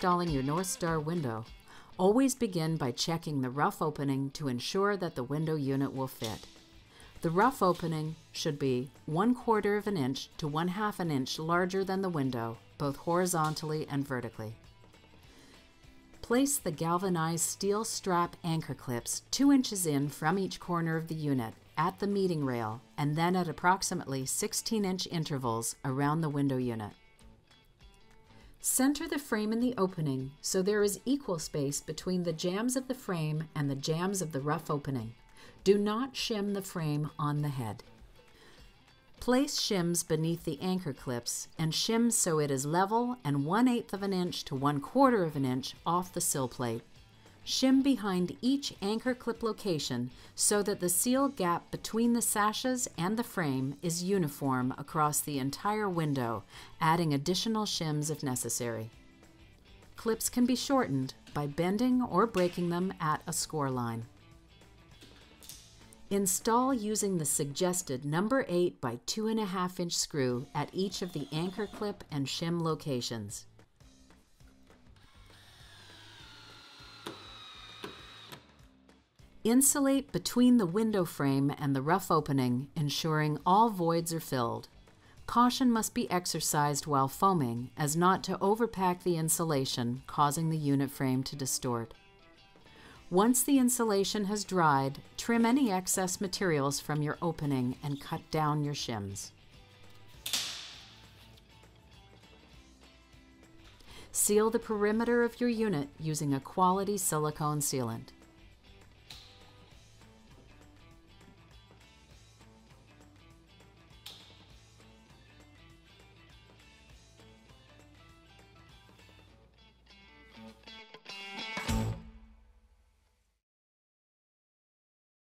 installing your North Star window, always begin by checking the rough opening to ensure that the window unit will fit. The rough opening should be 1/4 of an inch to 1/2 an inch larger than the window, both horizontally and vertically. Place the galvanized steel strap anchor clips 2 inches in from each corner of the unit at the meeting rail and then at approximately 16-inch intervals around the window unit. Center the frame in the opening so there is equal space between the jambs of the frame and the jambs of the rough opening. Do not shim the frame on the head. Place shims beneath the anchor clips and shim so it is level and 1/8 of an inch to 1/4 of an inch off the sill plate. Shim behind each anchor clip location so that the seal gap between the sashes and the frame is uniform across the entire window, adding additional shims if necessary. Clips can be shortened by bending or breaking them at a score line. Install using the suggested number 8 by 2.5 inch screw at each of the anchor clip and shim locations. Insulate between the window frame and the rough opening, ensuring all voids are filled. Caution must be exercised while foaming as not to overpack the insulation, causing the unit frame to distort. Once the insulation has dried, trim any excess materials from your opening and cut down your shims. Seal the perimeter of your unit using a quality silicone sealant.